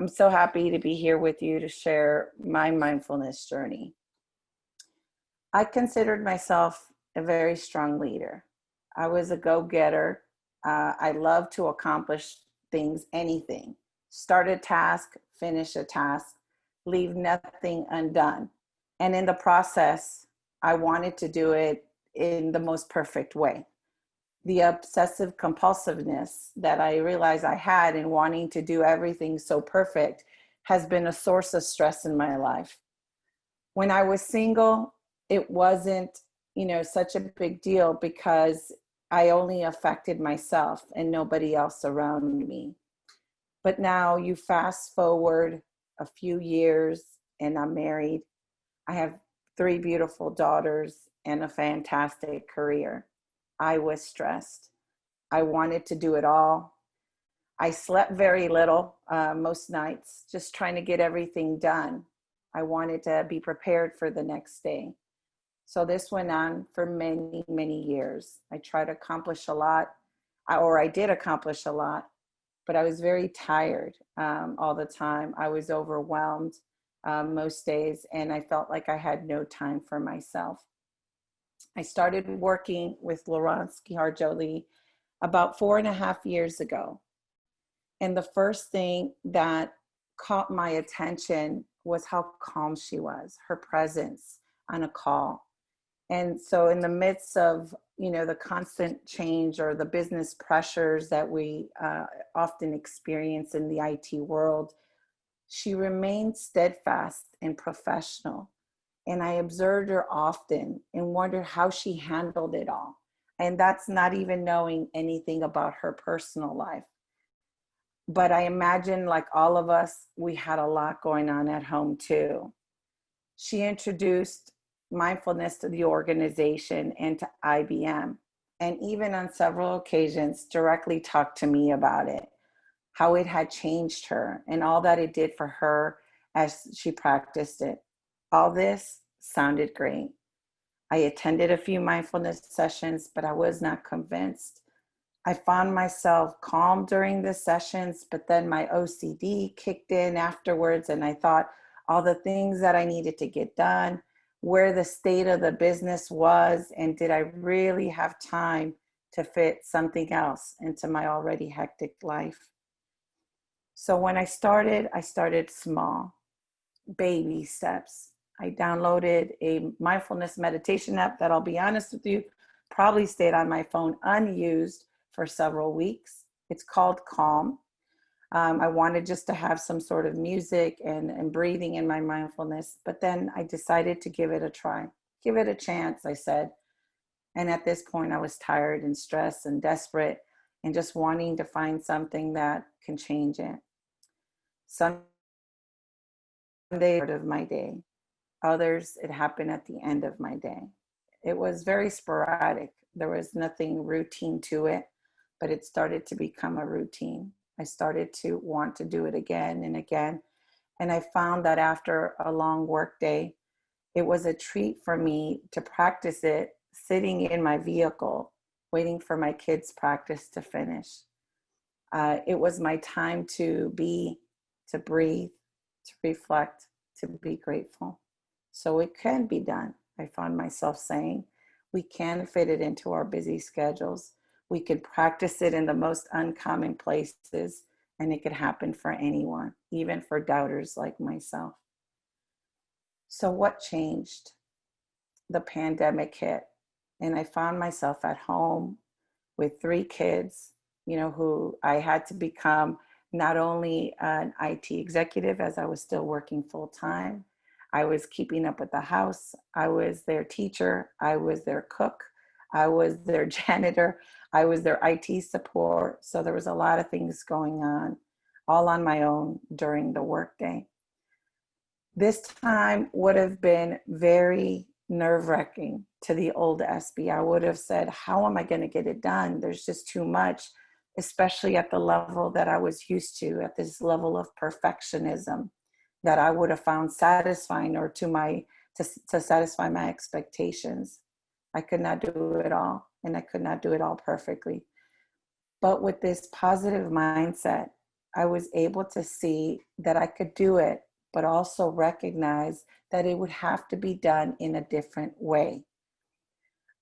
I'm so happy to be here with you to share my mindfulness journey. I considered myself a very strong leader. I was a go-getter. I love to accomplish things, anything. Start a task, finish a task, leave nothing undone. And in the process, I wanted to do it in the most perfect way. The obsessive compulsiveness that I realized I had in wanting to do everything so perfect has been a source of stress in my life. When I was single, it wasn't, such a big deal because I only affected myself and nobody else around me. But now you fast forward a few years and I'm married. I have 3 beautiful daughters and a fantastic career. I was stressed. I wanted to do it all. I slept very little most nights, just trying to get everything done. I wanted to be prepared for the next day. So this went on for many, many years. I tried to accomplish a lot, or I did accomplish a lot, but I was very tired all the time. I was overwhelmed most days, and I felt like I had no time for myself. I started working with Laurent Jolie about 4.5 years ago. And the first thing that caught my attention was how calm she was, her presence on a call. And so in the midst of, the constant change or the business pressures that we often experience in the IT world, she remained steadfast and professional. And I observed her often and wondered how she handled it all. And that's not even knowing anything about her personal life. But I imagine, like all of us, we had a lot going on at home too. She introduced mindfulness to the organization and to IBM, and even on several occasions directly talked to me about it, how it had changed her and all that it did for her as she practiced it. All this sounded great. I attended a few mindfulness sessions, but I was not convinced. I found myself calm during the sessions, but then my OCD kicked in afterwards, and I thought all the things that I needed to get done, where the state of the business was, and did I really have time to fit something else into my already hectic life? So when I started small, baby steps. I downloaded a mindfulness meditation app that, I'll be honest with you, probably stayed on my phone unused for several weeks. It's called Calm. I wanted just to have some sort of music and breathing in my mindfulness, but then I decided to give it a try, give it a chance, I said. And at this point, I was tired and stressed and desperate and just wanting to find something that can change it. Some day part of my day. Others, it happened at the end of my day. It was very sporadic. There was nothing routine to it, but it started to become a routine. I started to want to do it again and again. And I found that after a long work day, it was a treat for me to practice it sitting in my vehicle, waiting for my kids' practice to finish. It was my time to be, to breathe, to reflect, to be grateful. So it can be done. I found myself saying, we can fit it into our busy schedules. We could practice it in the most uncommon places, and it could happen for anyone, even for doubters like myself. So what changed? The pandemic hit, and I found myself at home with 3 kids, who I had to become not only an IT executive as I was still working full time. I was keeping up with the house. I was their teacher. I was their cook. I was their janitor. I was their IT support. So there was a lot of things going on, all on my own during the workday. This time would have been very nerve-wracking to the old SB. I would have said, how am I going to get it done? There's just too much, especially at the level that I was used to, at this level of perfectionism that I would have found satisfying, or to satisfy my expectations. I could not do it all, and I could not do it all perfectly. But with this positive mindset, I was able to see that I could do it, but also recognize that it would have to be done in a different way.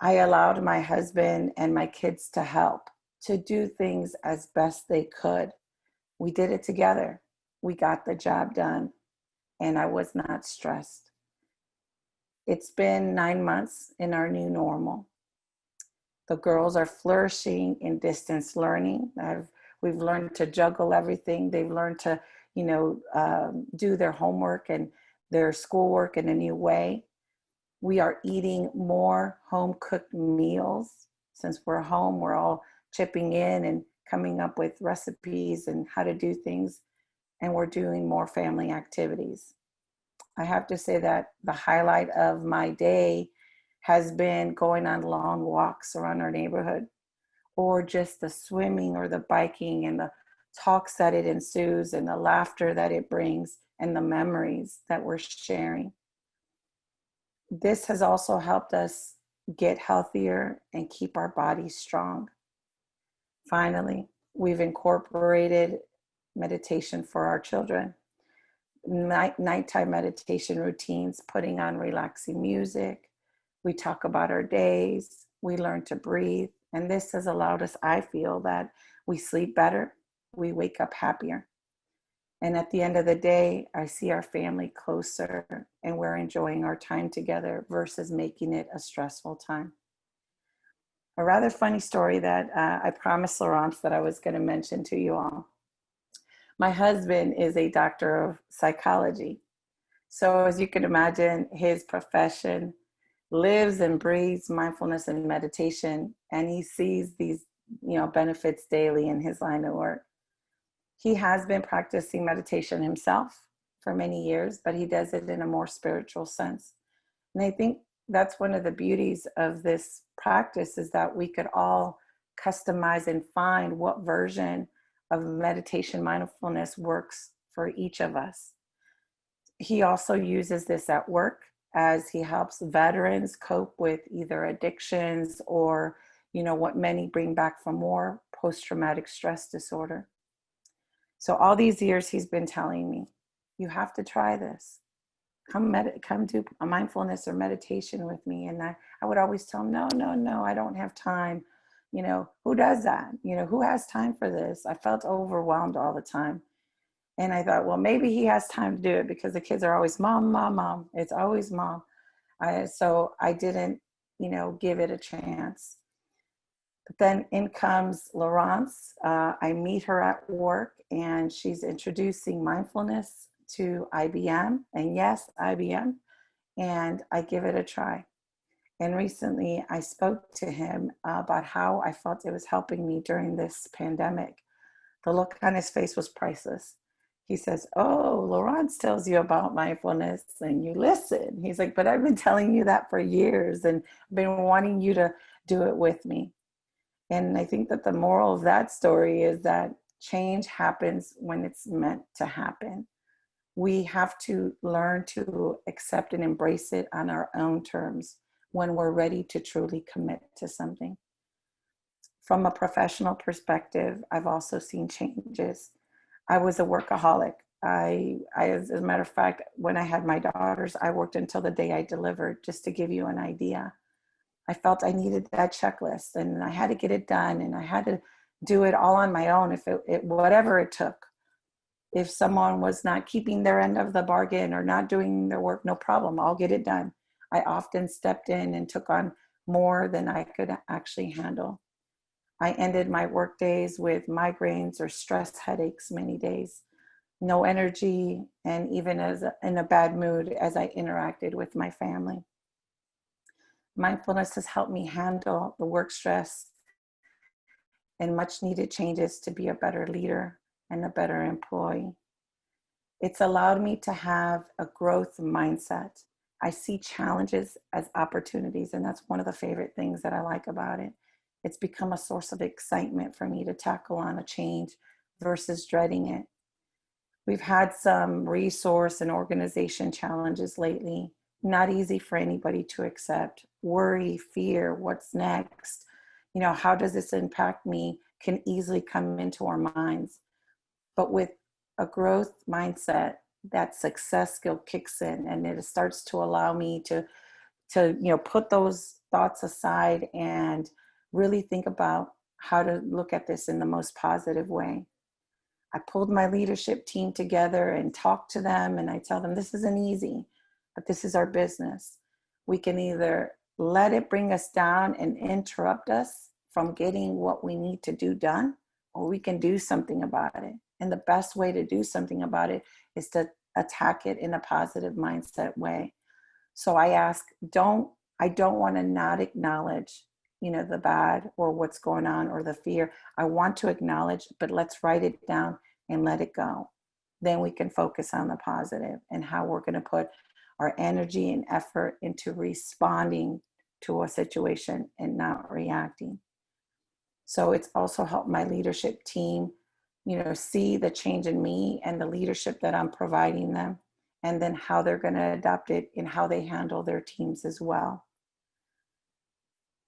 I allowed my husband and my kids to help, to do things as best they could. We did it together. We got the job done, and I was not stressed. It's been 9 months in our new normal. The girls are flourishing in distance learning. We've learned to juggle everything. They've learned to, do their homework and their schoolwork in a new way. We are eating more home cooked meals. Since we're home, we're all chipping in and coming up with recipes and how to do things. And we're doing more family activities. I have to say that the highlight of my day has been going on long walks around our neighborhood, or just the swimming or the biking and the talks that it ensues and the laughter that it brings and the memories that we're sharing. This has also helped us get healthier and keep our bodies strong. Finally, we've incorporated meditation for our children. Nighttime meditation routines, putting on relaxing music. We talk about our days. We learn to breathe. And this has allowed us, I feel, that we sleep better. We wake up happier. And at the end of the day, I see our family closer and we're enjoying our time together versus making it a stressful time. A rather funny story that I promised Laurence that I was going to mention to you all. My husband is a doctor of psychology. So as you can imagine, his profession lives and breathes mindfulness and meditation, and he sees these, benefits daily in his line of work. He has been practicing meditation himself for many years, but he does it in a more spiritual sense. And I think that's one of the beauties of this practice, is that we could all customize and find what version of meditation mindfulness works for each of us. He also uses this at work as he helps veterans cope with either addictions or, what many bring back from war, post-traumatic stress disorder. So all these years he's been telling me, you have to try this. Come do a mindfulness or meditation with me. And I would always tell him, no, I don't have time. Who does that? Who has time for this? I felt overwhelmed all the time. And I thought, well, maybe he has time to do it because the kids are always mom, mom, mom. It's always mom. So I didn't, give it a chance. But then in comes Laurence. I meet her at work and she's introducing mindfulness to IBM. And yes, IBM. And I give it a try. And recently I spoke to him about how I felt it was helping me during this pandemic. The look on his face was priceless. He says, oh, Laurence tells you about mindfulness and you listen. He's like, but I've been telling you that for years and I've been wanting you to do it with me. And I think that the moral of that story is that change happens when it's meant to happen. We have to learn to accept and embrace it on our own terms when we're ready to truly commit to something. From a professional perspective, I've also seen changes. I was a workaholic. As a matter of fact, when I had my daughters, I worked until the day I delivered, just to give you an idea. I felt I needed that checklist and I had to get it done and I had to do it all on my own, if it whatever it took. If someone was not keeping their end of the bargain or not doing their work, no problem, I'll get it done. I often stepped in and took on more than I could actually handle. I ended my work days with migraines or stress headaches many days, no energy, and even in a bad mood as I interacted with my family. Mindfulness has helped me handle the work stress and much needed changes to be a better leader and a better employee. It's allowed me to have a growth mindset. I see challenges as opportunities, and that's one of the favorite things that I like about it. It's become a source of excitement for me to tackle on a change versus dreading it. We've had some resource and organization challenges lately. Not easy for anybody to accept. Worry, fear, what's next? How does this impact me can easily come into our minds. But with a growth mindset, that success skill kicks in, and it starts to allow me to put those thoughts aside and really think about how to look at this in the most positive way. I pulled my leadership team together and talked to them, and I tell them, this isn't easy, but this is our business. We can either let it bring us down and interrupt us from getting what we need to do done, or we can do something about it. And the best way to do something about it is to attack it in a positive mindset way. So I ask, I don't want to not acknowledge, the bad or what's going on or the fear. I want to acknowledge, but let's write it down and let it go. Then we can focus on the positive and how we're going to put our energy and effort into responding to a situation and not reacting. So it's also helped my leadership team, see the change in me and the leadership that I'm providing them, and then how they're going to adopt it in how they handle their teams as well.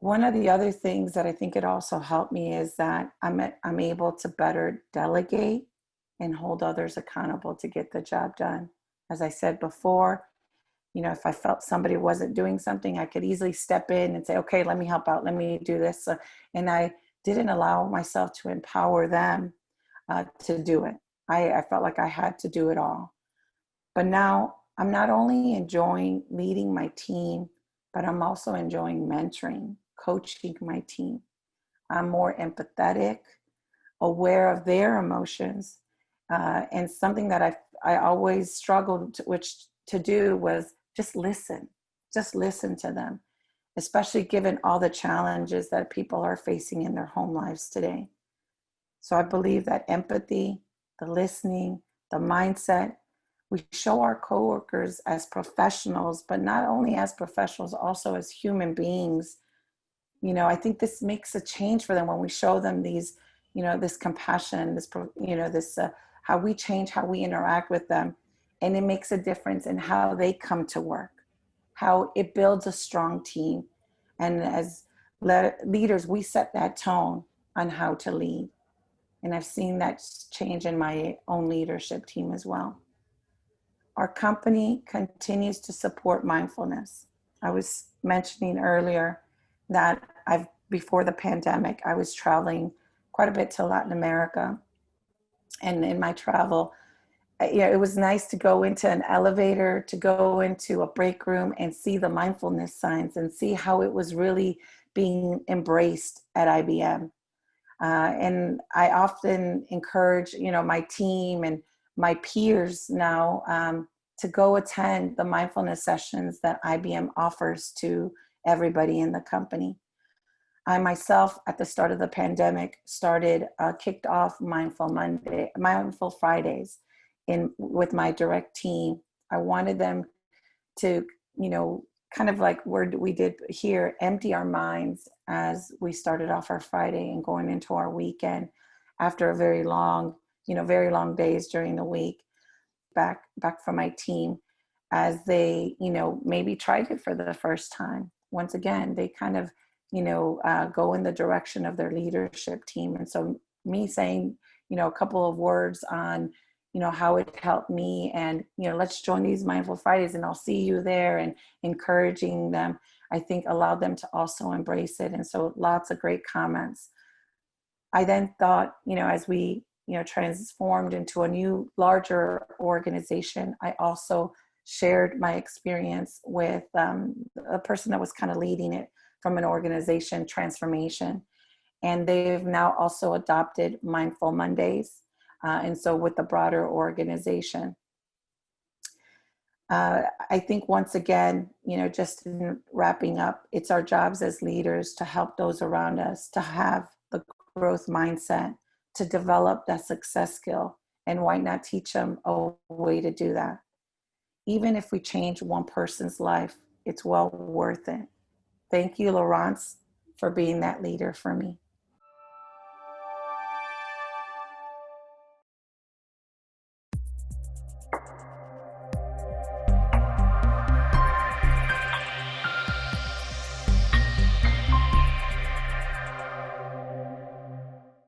One of the other things that I think it also helped me is that I'm able to better delegate and hold others accountable to get the job done. As I said before, if I felt somebody wasn't doing something, I could easily step in and say, okay, let me help out, let me do this. And I didn't allow myself to empower them to do it. I felt like I had to do it all. But now I'm not only enjoying leading my team, but I'm also enjoying mentoring, coaching my team. I'm more empathetic, aware of their emotions. And something that I always struggled to do was just listen to them, especially given all the challenges that people are facing in their home lives today. So I believe that empathy, the listening, the mindset, we show our coworkers as professionals, but not only as professionals, also as human beings. I think this makes a change for them when we show them these, this compassion, this how we change, how we interact with them. And it makes a difference in how they come to work, how it builds a strong team. And as leaders, we set that tone on how to lead. And I've seen that change in my own leadership team as well. Our company continues to support mindfulness. I was mentioning earlier that before the pandemic, I was traveling quite a bit to Latin America. And in my travel, it was nice to go into an elevator, to go into a break room and see the mindfulness signs and see how it was really being embraced at IBM. And I often encourage, my team and my peers now to go attend the mindfulness sessions that IBM offers to everybody in the company. I myself, at the start of the pandemic, kicked off Mindful Fridays with my direct team. I wanted them to, kind of like we did here, empty our minds as we started off our Friday and going into our weekend after a very long days during the week. Back from my team as they, maybe tried it for the first time. Once again, they kind of, go in the direction of their leadership team. And so me saying, a couple of words on, how it helped me and, let's join these Mindful Fridays and I'll see you there, and encouraging them, I think allowed them to also embrace it. And so lots of great comments. I then thought, as we, transformed into a new, larger organization, I also shared my experience with a person that was kind of leading it from an organization transformation. And they've now also adopted Mindful Mondays. And so with the broader organization. I think once again, just in wrapping up, it's our jobs as leaders to help those around us to have the growth mindset, to develop that success skill, and why not teach them a way to do that? Even if we change one person's life, it's well worth it. Thank you, Laurence, for being that leader for me.